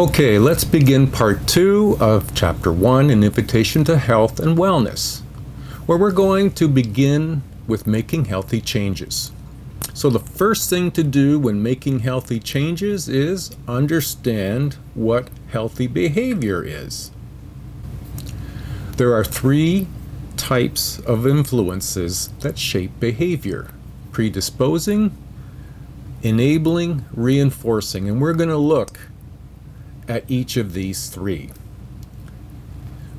Okay, let's begin part 2 of chapter 1, An Invitation to Health and Wellness, where we're going to begin with making healthy changes. So the first thing to do when making healthy changes is understand what healthy behavior is. There are 3 types of influences that shape behavior: predisposing, enabling, reinforcing, and we're going to look at each of these 3.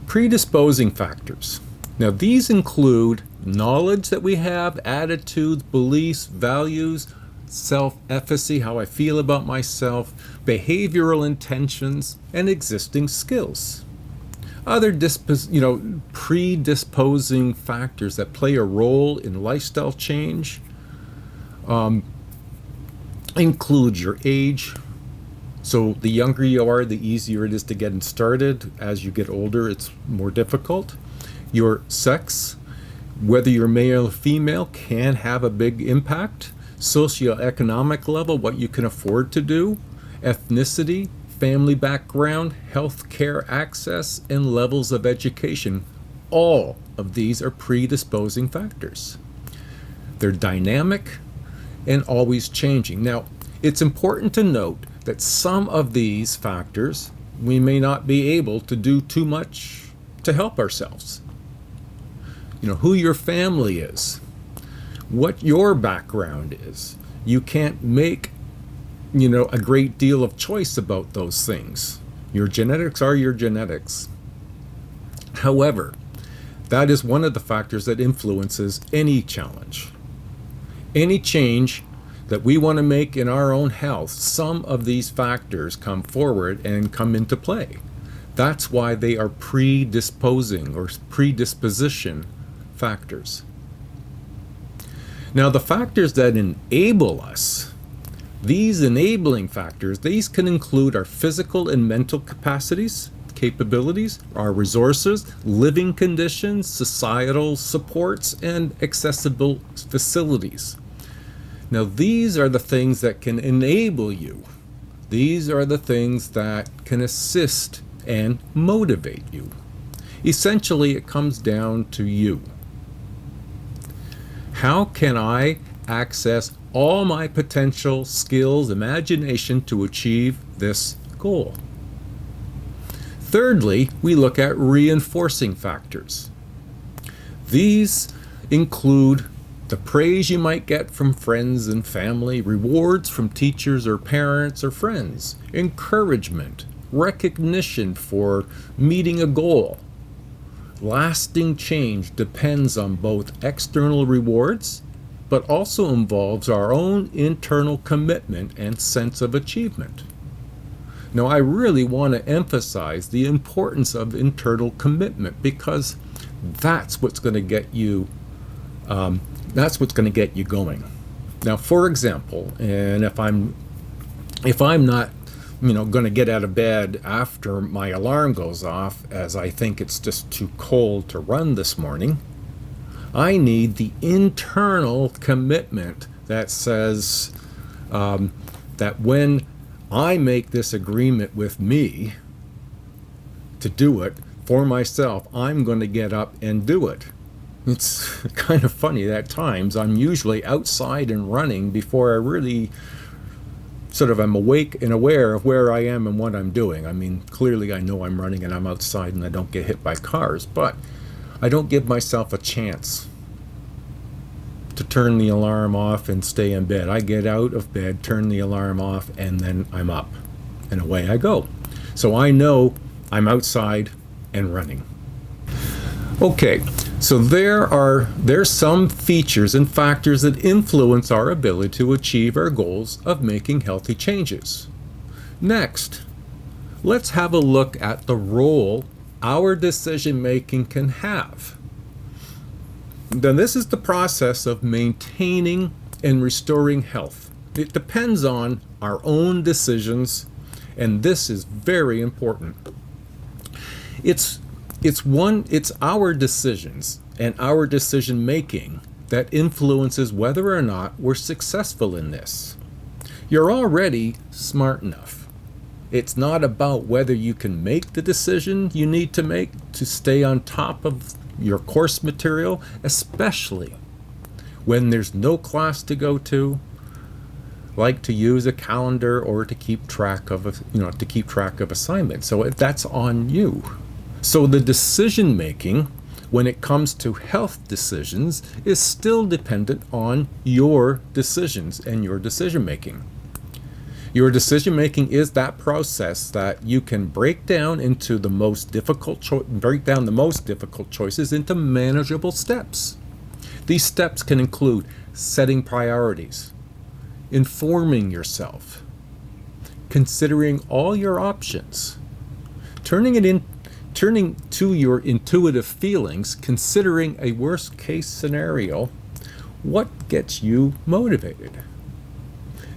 Predisposing factors. Now these include knowledge that we have, attitudes, beliefs, values, self-efficacy, how I feel about myself, behavioral intentions, and existing skills. Other predisposing factors that play a role in lifestyle change include your age. So the younger you are, the easier it is to get started. As you get older, it's more difficult. Your sex, whether you're male or female, can have a big impact. Socioeconomic level, what you can afford to do. Ethnicity, family background, health care access, and levels of education. All of these are predisposing factors. They're dynamic and always changing. Now, it's important to note that some of these factors we may not be able to do too much to help ourselves. Who your family is, what your background is. You can't make, a great deal of choice about those things. Your genetics are your genetics. However, that is one of the factors that influences any challenge. Any change that we want to make in our own health, some of these factors come forward and come into play. That's why they are predisposing or predisposition factors. Now, the factors that enable us, these enabling factors, these can include our physical and mental capacities, capabilities, our resources, living conditions, societal supports, and accessible facilities. Now, these are the things that can enable you. These are the things that can assist and motivate you. Essentially, it comes down to you. How can I access all my potential skills, imagination to achieve this goal? Thirdly, we look at reinforcing factors. These include the praise you might get from friends and family, rewards from teachers or parents or friends, encouragement, recognition for meeting a goal. Lasting change depends on both external rewards, but also involves our own internal commitment and sense of achievement. Now, I really want to emphasize the importance of internal commitment, because that's what's going to get you going. Now, for example, and if I'm not, going to get out of bed after my alarm goes off, as I think it's just too cold to run this morning, I need the internal commitment that says that when I make this agreement with me to do it for myself, I'm going to get up and do it. It's kind of funny that at times I'm usually outside and running before I really sort of am awake and aware of where I am and what I'm doing. I mean, clearly I know I'm running and I'm outside and I don't get hit by cars, but I don't give myself a chance to turn the alarm off and stay in bed. I get out of bed, turn the alarm off, and then I'm up and away I go. So I know I'm outside and running. Okay, so there's some features and factors that influence our ability to achieve our goals of making healthy changes. Next, let's have a look at the role our decision making can have. Then this is the process of maintaining and restoring health. It depends on our own decisions, and this is very important. It's our decisions and our decision making that influences whether or not we're successful in this. You're already smart enough. It's not about whether you can make the decision you need to make to stay on top of your course material, especially when there's no class to go to, like to use a calendar or to keep track of assignments. So that's on you. So the decision making when it comes to health decisions is still dependent on your decisions and your decision making. Your decision making is that process that you can break down the most difficult choices into manageable steps. These steps can include setting priorities, informing yourself, considering all your options, turning to your intuitive feelings, considering a worst case scenario. What gets you motivated?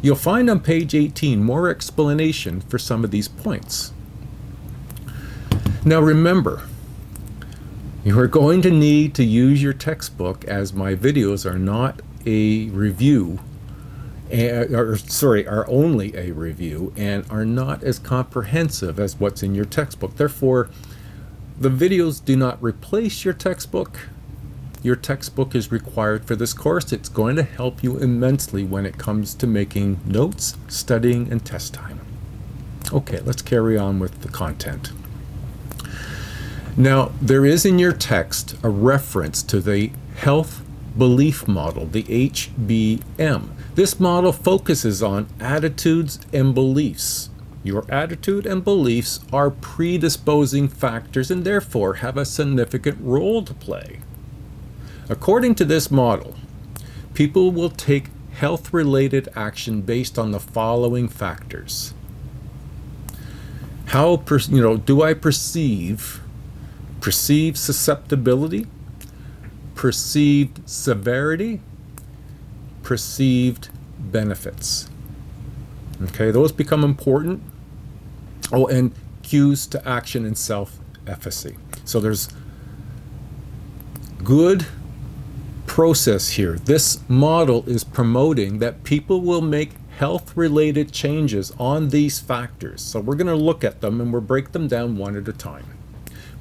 You'll find on page 18 more explanation for some of these points. Now remember, you are going to need to use your textbook, as my videos are not a review, are only a review and are not as comprehensive as what's in your textbook. Therefore, the videos do not replace your textbook. Your textbook is required for this course. It's going to help you immensely when it comes to making notes, studying, and test time. Okay, let's carry on with the content. Now, there is in your text a reference to the health belief model, the HBM. This model focuses on attitudes and beliefs. Your attitude and beliefs are predisposing factors and therefore have a significant role to play. According to this model, people will take health-related action based on the following factors. How do I perceive susceptibility, perceived severity, perceived benefits. Okay, those become important. Oh, and cues to action and self-efficacy. So there's good process here. This model is promoting that people will make health-related changes on these factors. So we're going to look at them and we'll break them down one at a time.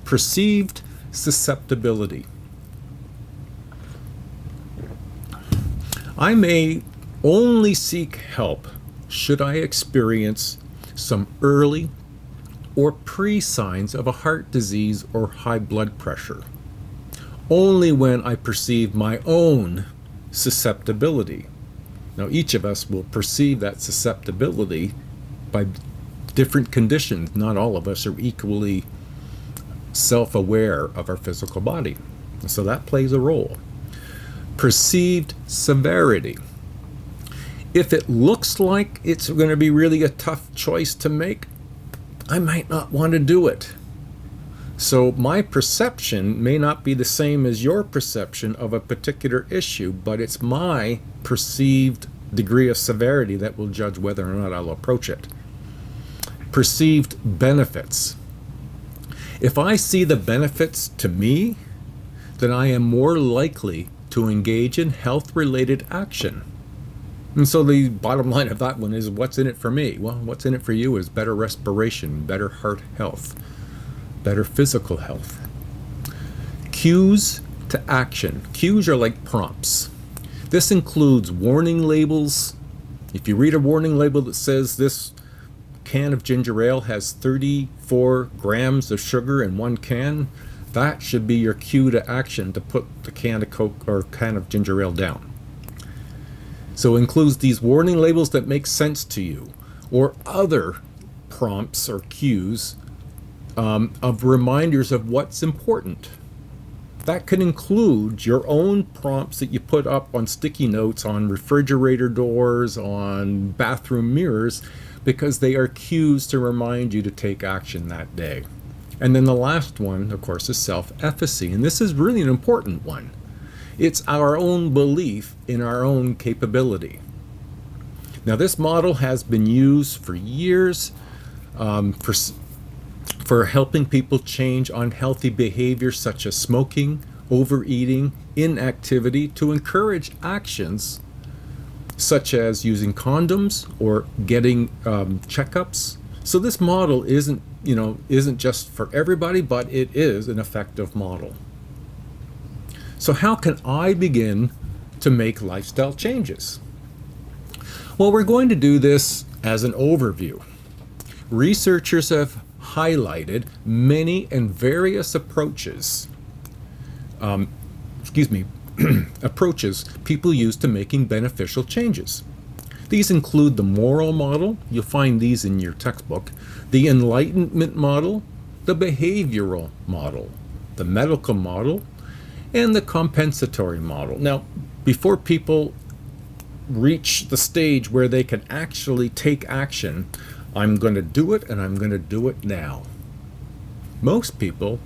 Perceived susceptibility. I may only seek help should I experience some early or pre-signs of a heart disease or high blood pressure. Only when I perceive my own susceptibility. Now, each of us will perceive that susceptibility by different conditions. Not all of us are equally self-aware of our physical body. So that plays a role. Perceived severity. If it looks like it's going to be really a tough choice to make, I might not want to do it. So my perception may not be the same as your perception of a particular issue, but it's my perceived degree of severity that will judge whether or not I'll approach it. Perceived benefits. If I see the benefits to me, then I am more likely to engage in health-related action. And so the bottom line of that one is, what's in it for me? Well, what's in it for you is better respiration, better heart health, better physical health. Cues to action. Cues are like prompts. This includes warning labels. If you read a warning label that says this can of ginger ale has 34 grams of sugar in one can, that should be your cue to action to put the can of Coke or can of ginger ale down. So it includes these warning labels that make sense to you, or other prompts or cues of reminders of what's important. That could include your own prompts that you put up on sticky notes, on refrigerator doors, on bathroom mirrors, because they are cues to remind you to take action that day. And then the last one, of course, is self-efficacy, and this is really an important one. It's our own belief in our own capability. Now, this model has been used for years for helping people change unhealthy behaviors such as smoking, overeating, inactivity, to encourage actions such as using condoms or getting checkups, So this model isn't just for everybody, but it is an effective model. So how can I begin to make lifestyle changes? Well, we're going to do this as an overview. Researchers have highlighted many and various approaches approaches people use to making beneficial changes. These include the moral model, you'll find these in your textbook, the enlightenment model, the behavioral model, the medical model, and the compensatory model. Now, before people reach the stage where they can actually take action, I'm going to do it, and I'm going to do it now. Most people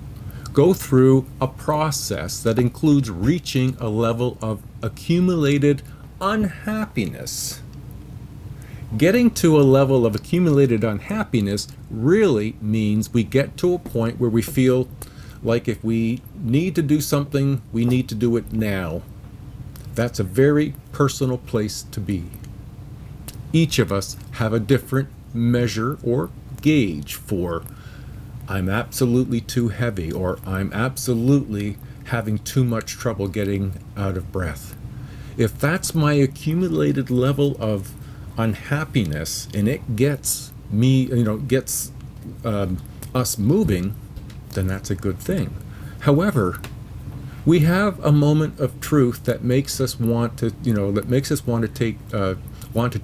go through a process that includes reaching a level of accumulated unhappiness. Getting to a level of accumulated unhappiness really means we get to a point where we feel like if we need to do something, we need to do it now. That's a very personal place to be. Each of us have a different measure or gauge for I'm absolutely too heavy, or I'm absolutely having too much trouble getting out of breath. If that's my accumulated level of unhappiness and it gets us moving, then that's a good thing. However, we have a moment of truth that makes us want to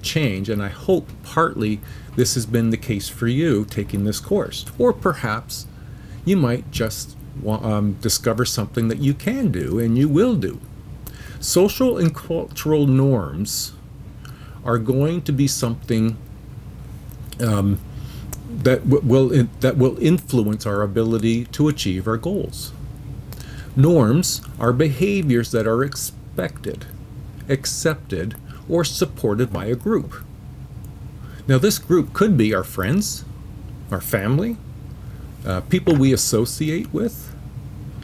change, and I hope partly this has been the case for you taking this course. Or perhaps you might just discover something that you can do and you will do. Social and cultural norms are going to be something that will influence our ability to achieve our goals. Norms are behaviors that are expected, accepted, or supported by a group. Now, this group could be our friends, our family, people we associate with.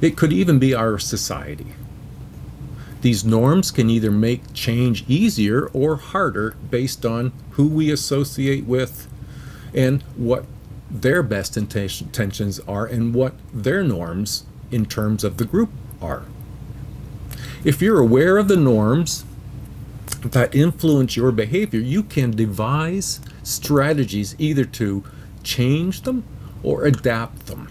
It could even be our society. These norms can either make change easier or harder based on who we associate with and what their best intentions are and what their norms in terms of the group are. If you're aware of the norms that influence your behavior, you can devise strategies either to change them or adapt them.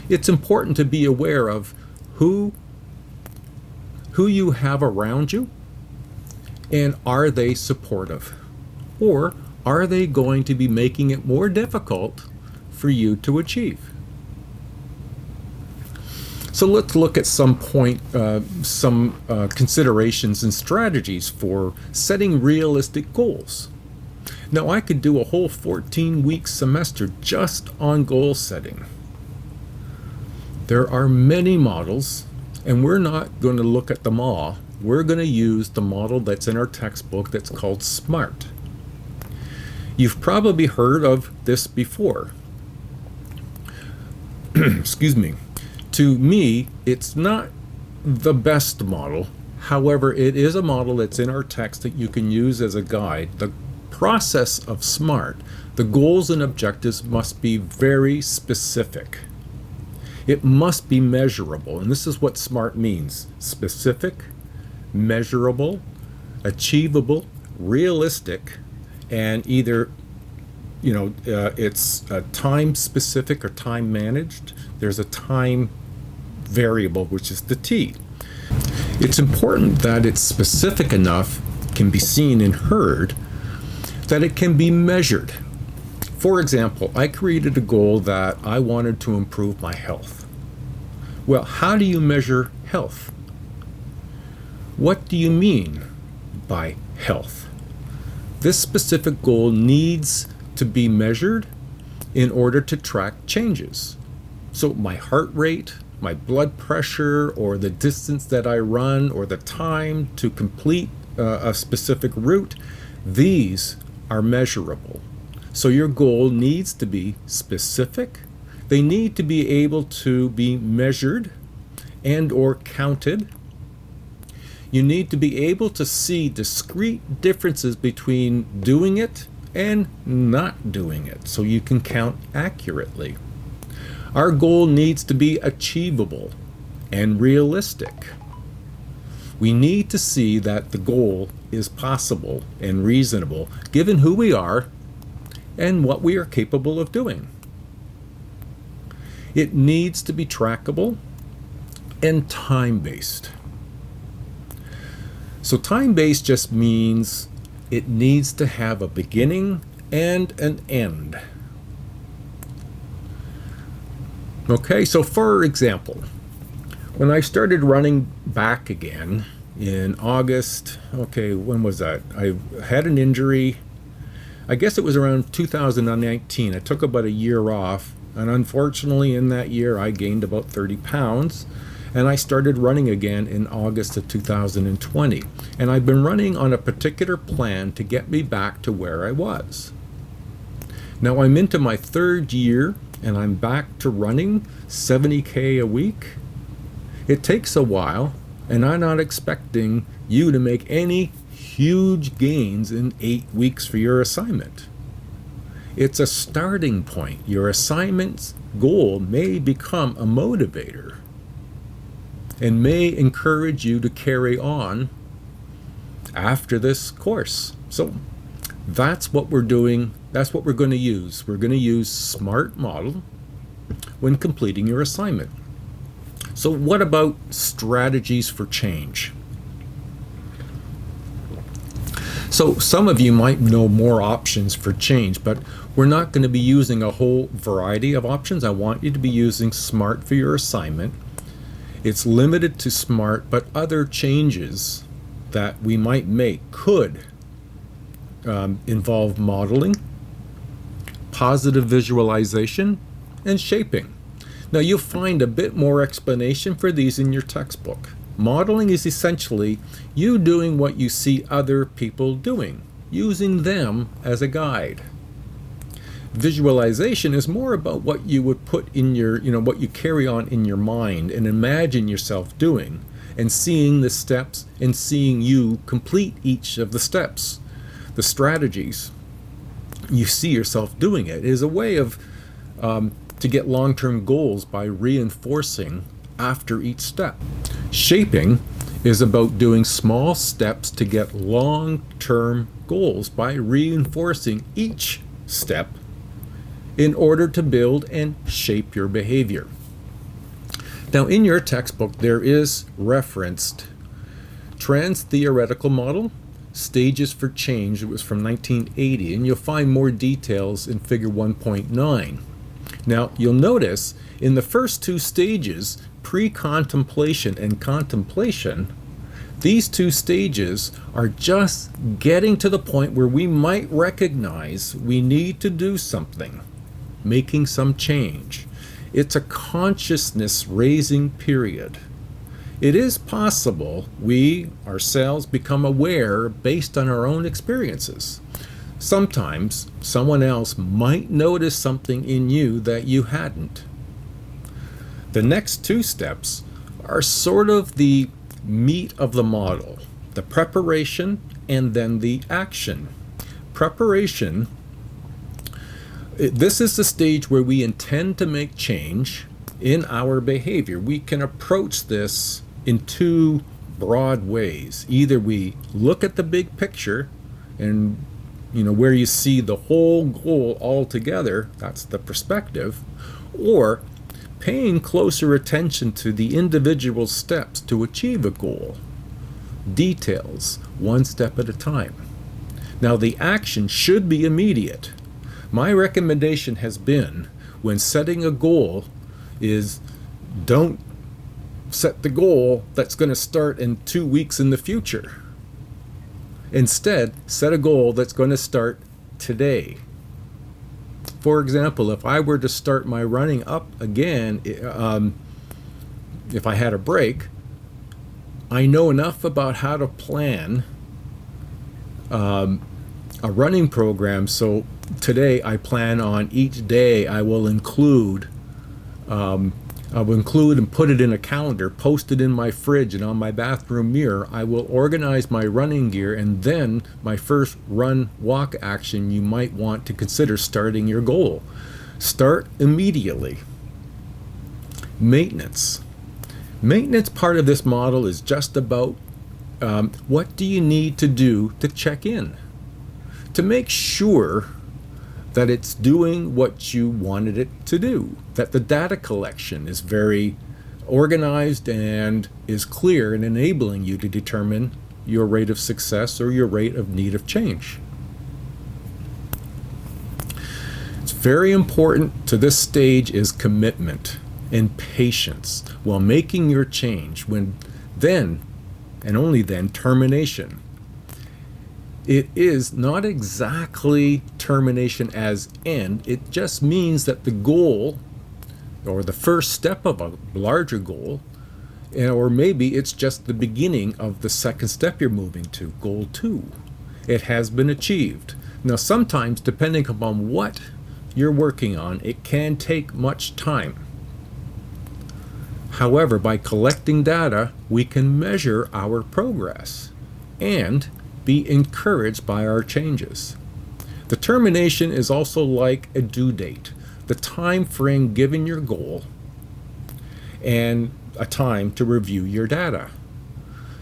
It's important to be aware of who you have around you, and are they supportive? Or are they going to be making it more difficult for you to achieve? So let's look at some considerations and strategies for setting realistic goals. Now, I could do a whole 14-week semester just on goal setting. There are many models, and we're not going to look at them all. We're going to use the model that's in our textbook that's called SMART. You've probably heard of this before. Excuse me. To me, it's not the best model. However, it is a model that's in our text that you can use as a guide. The process of SMART, the goals and objectives must be very specific. It must be measurable, and this is what SMART means: specific, measurable, achievable, realistic, and either it's time specific or time managed. There's a time variable, which is the T. It's important that it's specific enough, can be seen and heard, that it can be measured. For example, I created a goal that I wanted to improve my health. Well, how do you measure health? What do you mean by health? This specific goal needs to be measured in order to track changes. So my heart rate, my blood pressure, or the distance that I run, or the time to complete a specific route, these are measurable. So your goal needs to be specific. They need to be able to be measured and or counted. You need to be able to see discrete differences between doing it and not doing it so you can count accurately. Our goal needs to be achievable and realistic. We need to see that the goal is possible and reasonable given who we are and what we are capable of doing. It needs to be trackable and time-based. So time-based just means it needs to have a beginning and an end. Okay, so for example, when I started running back again in August, when was that? I had an injury. I guess it was around 2019. I took about a year off, and unfortunately in that year I gained about 30 pounds, and I started running again in August of 2020. And I've been running on a particular plan to get me back to where I was. Now I'm into my third year, and I'm back to running 70K a week. It takes a while, and I'm not expecting you to make any huge gains in 8 weeks for your assignment. It's a starting point. Your assignment's goal may become a motivator and may encourage you to carry on after this course. So that's what we're doing. That's what we're going to use. We're going to use SMART model when completing your assignment. So what about strategies for change? So some of you might know more options for change, but we're not going to be using a whole variety of options. I want you to be using SMART for your assignment. It's limited to SMART, but other changes that we might make could involve modeling, positive visualization, and shaping. Now you'll find a bit more explanation for these in your textbook. Modeling is essentially you doing what you see other people doing, using them as a guide. Visualization is more about what you would put in your, what you carry on in your mind and imagine yourself doing, and seeing the steps and seeing you complete each of the steps. The strategies, you see yourself doing it. It is a way of to get long-term goals by reinforcing after each step. Shaping is about doing small steps to get long-term goals by reinforcing each step in order to build and shape your behavior. Now in your textbook there is referenced trans-theoretical model, stages for change. It was from 1980, and you'll find more details in figure 1.9. Now you'll notice in the first two stages, pre-contemplation and contemplation, these two stages are just getting to the point where we might recognize we need to do something, making some change. It's a consciousness raising period. It is possible we ourselves become aware based on our own experiences. Sometimes someone else might notice something in you that you hadn't. The next two steps are sort of the meat of the model, the preparation and then the action. Preparation, this is the stage where we intend to make change in our behavior. We can approach this in two broad ways. Either we look at the big picture and where you see the whole goal all together, that's the perspective, or paying closer attention to the individual steps to achieve a goal. Details, one step at a time. Now the action should be immediate. My recommendation has been, when setting a goal, is don't set the goal that's going to start in 2 weeks in the future. Instead, set a goal that's going to start today. For example, if I were to start my running up again, if I had a break, I know enough about how to plan a running program. So today I plan on each day I will include and put it in a calendar, post it in my fridge and on my bathroom mirror. I will organize my running gear, and then my first run walk action, you might want to consider starting your goal. Start immediately. Maintenance. Maintenance part of this model is just about what do you need to do to check in, to make sure that it's doing what you wanted it to do, that the data collection is very organized and is clear in enabling you to determine your rate of success or your rate of need of change. It's very important to this stage is commitment and patience while making your change, when then and only then termination. It is not exactly termination as end, it just means that the goal or the first step of a larger goal, or maybe it's just the beginning of the second step you're moving to, goal 2. It has been achieved. Now sometimes, depending upon what you're working on, it can take much time. However, by collecting data, we can measure our progress and be encouraged by our changes. The termination is also like a due date, the time frame given your goal, and a time to review your data.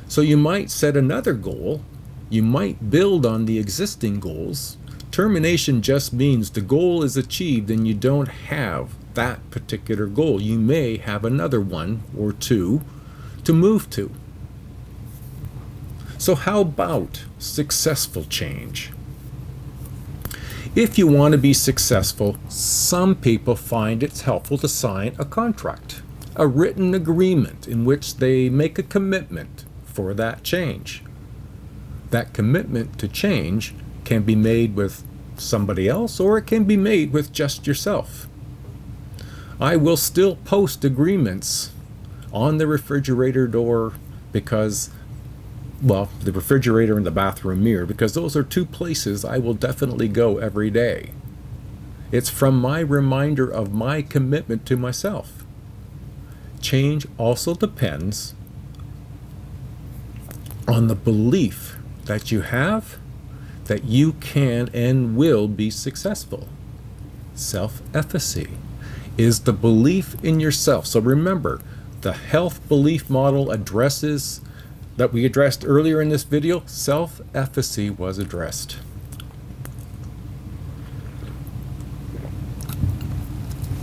So you might set another goal, you might build on the existing goals. Termination just means the goal is achieved and you don't have that particular goal. You may have another one or two to move to. So how about successful change? If you want to be successful, some people find it's helpful to sign a contract, a written agreement in which they make a commitment for that change. That commitment to change can be made with somebody else, or it can be made with just yourself. I will still post agreements on the refrigerator door because, well, the refrigerator and the bathroom mirror, because those are two places I will definitely go every day. It's from my reminder of my commitment to myself. Change also depends on the belief that you have that you can and will be successful. Self-efficacy is the belief in yourself. So remember, the health belief model addresses that we addressed earlier in this video. Self-efficacy was addressed.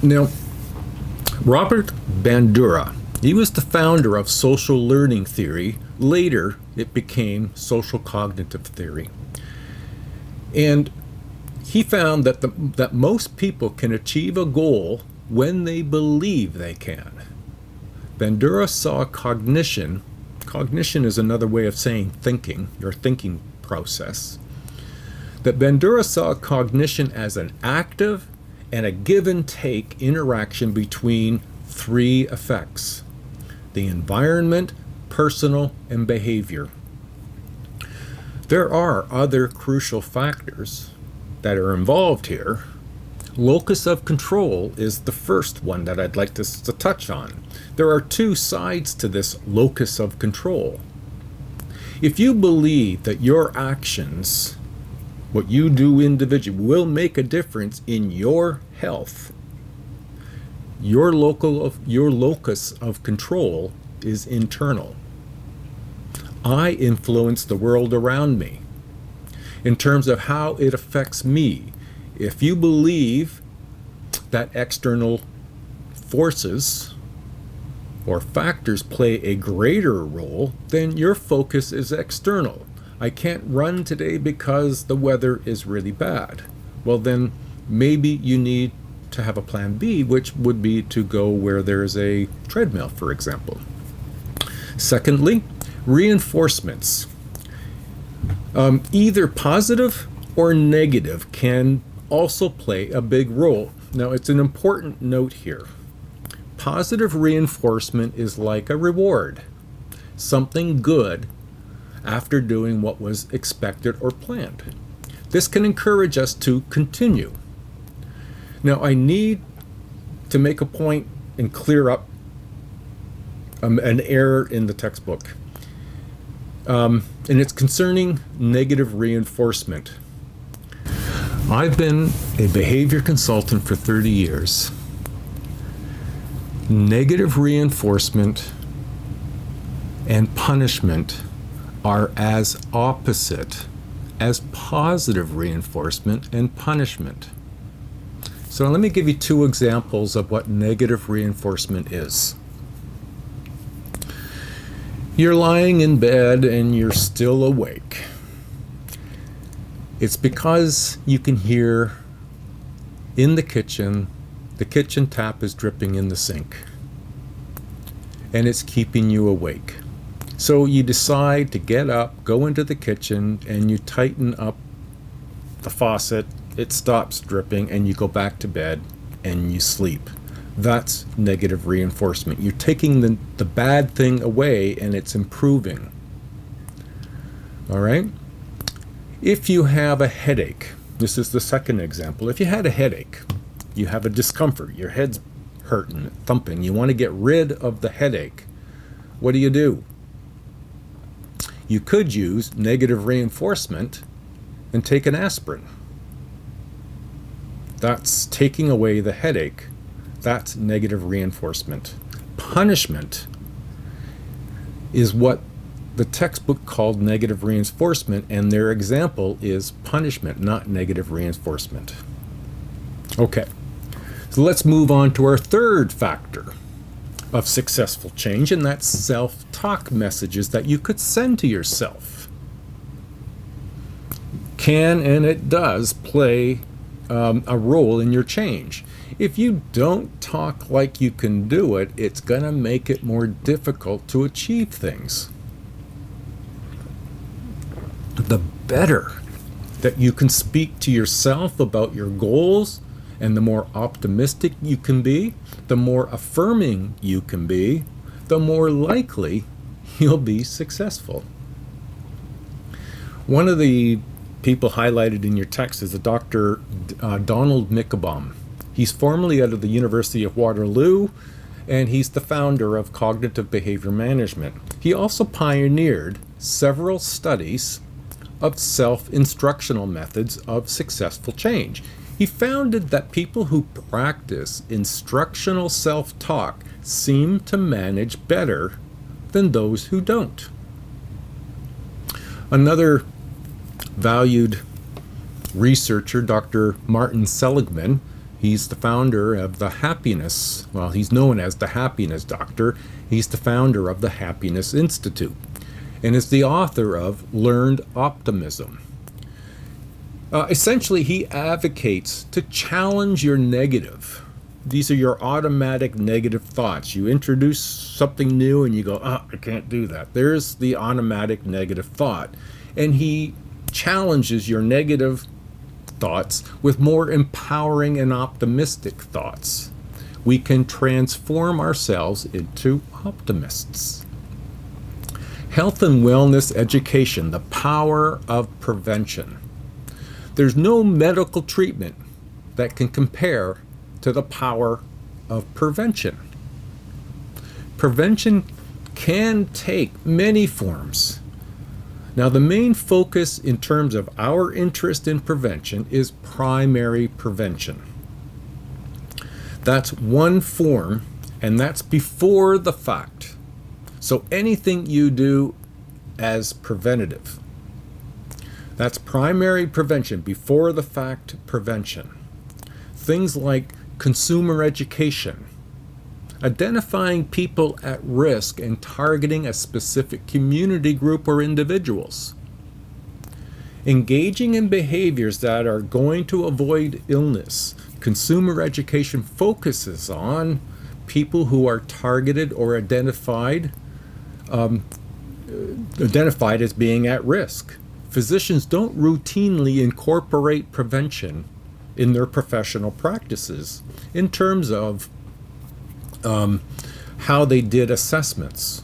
Now, Robert Bandura, he was the founder of social learning theory. Later, it became social cognitive theory. And he found that most people can achieve a goal when they believe they can. Bandura saw cognition. Cognition is another way of saying thinking, your thinking process. That Bandura saw cognition as an active and a give and take interaction between three effects: the environment, personal, and behavior. There are other crucial factors that are involved here. Locus of control is the first one that I'd like to touch on. There are two sides to this locus of control. If you believe that your actions, what you do individually, will make a difference in your health, your locus of control is internal. I influence the world around me in terms of how it affects me. If you believe that external forces or factors play a greater role, then your focus is external. I can't run today because the weather is really bad. Well, then maybe you need to have a plan B, which would be to go where there's a treadmill, for example. Secondly, reinforcements. Either positive or negative can also play a big role. Now, it's an important note here. Positive reinforcement is like a reward, something good after doing what was expected or planned. This can encourage us to continue. Now, I need to make a point and clear up an error in the textbook. and it's concerning negative reinforcement. I've been a behavior consultant for 30 years. Negative reinforcement and punishment are as opposite as positive reinforcement and punishment. So let me give you two examples of what negative reinforcement is. You're lying in bed and you're still awake. It's because you can hear in the kitchen tap is dripping in the sink, and it's keeping you awake. So you decide to get up, go into the kitchen, and you tighten up the faucet, it stops dripping, and you go back to bed and you sleep. That's negative reinforcement. You're taking the bad thing away and it's improving. All right? If you have a headache, this is the second example. If you had a headache, you have a discomfort, your head's hurting, thumping, you want to get rid of the headache, what do? You could use negative reinforcement and take an aspirin. That's taking away the headache. That's negative reinforcement. Punishment is what the textbook called negative reinforcement, and their example is punishment, not negative reinforcement. Okay, so let's move on to our third factor of successful change, and that's self-talk messages that you could send to yourself. Can, and it does, play a role in your change. If you don't talk like you can do it, it's going to make it more difficult to achieve things. The better that you can speak to yourself about your goals, and the more optimistic you can be, the more affirming you can be, the more likely you'll be successful. One of the people highlighted in your text is a Dr. Donald Nickelbaum. He's formerly out of the University of Waterloo, and he's the founder of cognitive behavior management. He also pioneered several studies of self-instructional methods of successful change. He founded that people who practice instructional self-talk seem to manage better than those who don't. Another valued researcher, Dr. Martin Seligman, he's the founder of the happiness, well, he's known as the happiness doctor. He's the founder of the Happiness Institute and is the author of Learned Optimism. Essentially, he advocates to challenge your negative. These are your automatic negative thoughts. You introduce something new and you go, I can't do that. There's the automatic negative thought. And he challenges your negative thoughts with more empowering and optimistic thoughts. We can transform ourselves into optimists. Health and wellness education, the power of prevention. There's no medical treatment that can compare to the power of prevention. Prevention can take many forms. Now, the main focus in terms of our interest in prevention is primary prevention. That's one form, and that's before the fact. So anything you do as preventative. That's primary prevention, before the fact prevention. Things like consumer education, identifying people at risk and targeting a specific community group or individuals. Engaging in behaviors that are going to avoid illness. Consumer education focuses on people who are targeted or identified as being at risk. Physicians don't routinely incorporate prevention in their professional practices in terms of how they did assessments.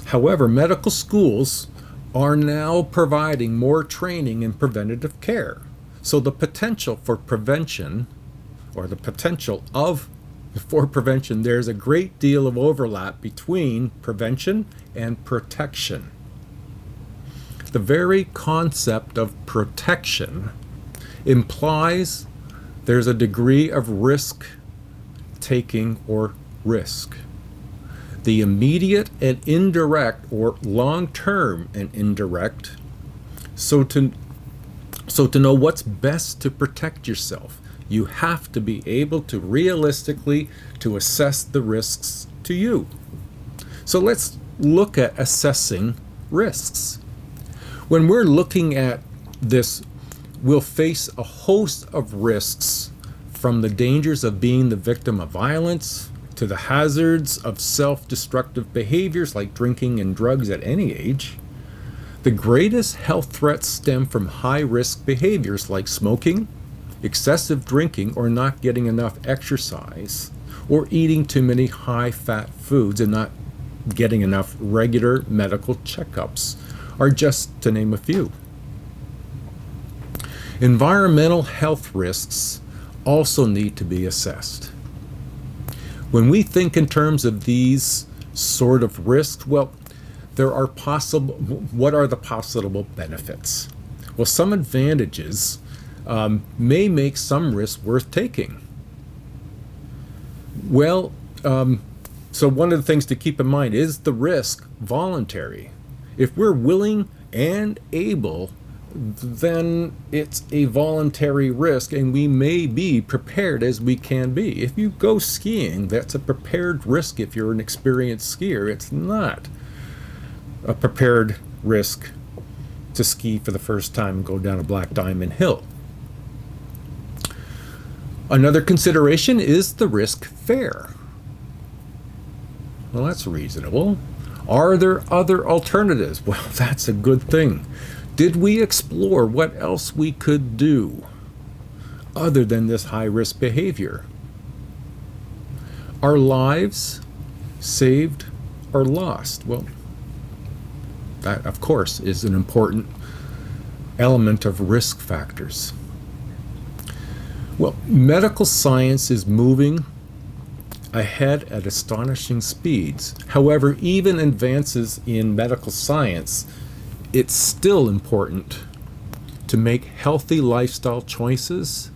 However, medical schools are now providing more training in preventative care. So the potential for prevention, or the potential for prevention, there's a great deal of overlap between prevention and protection. The very concept of protection implies there's a degree of risk taking or risk. The immediate and indirect, or long-term and indirect, so to know what's best to protect yourself, you have to be able to realistically to assess the risks to you. So let's look at assessing risks. When we're looking at this, we'll face a host of risks, from the dangers of being the victim of violence to the hazards of self-destructive behaviors like drinking and drugs at any age. The greatest health threats stem from high-risk behaviors like smoking, excessive drinking, or not getting enough exercise, or eating too many high-fat foods and not getting enough regular medical checkups, are just to name a few. Environmental health risks also need to be assessed. When we think in terms of these sort of risks, well, what are the possible benefits? Well, some advantages may make some risks worth taking. Well, so one of the things to keep in mind is the risk voluntary. If we're willing and able, then it's a voluntary risk, and we may be prepared as we can be. If you go skiing, that's a prepared risk. If you're an experienced skier, it's not a prepared risk to ski for the first time and go down a black diamond hill. Another consideration is the risk fair. Well, that's reasonable. Are there other alternatives? Well, that's a good thing. Did we explore what else we could do other than this high-risk behavior? Are lives saved or lost? Well, that, of course, is an important element of risk factors. Well, medical science is moving ahead at astonishing speeds. However, even advances in medical science, it's still important to make healthy lifestyle choices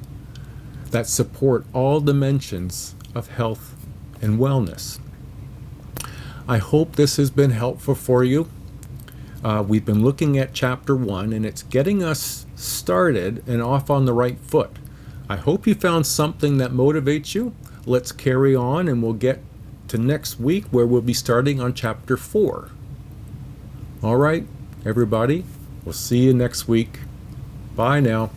that support all dimensions of health and wellness. I hope this has been helpful for you. We've been looking at Chapter 1, and it's getting us started and off on the right foot. I hope you found something that motivates you. Let's carry on, and we'll get to next week, where we'll be starting on Chapter 4. All right, everybody, we'll see you next week. Bye now.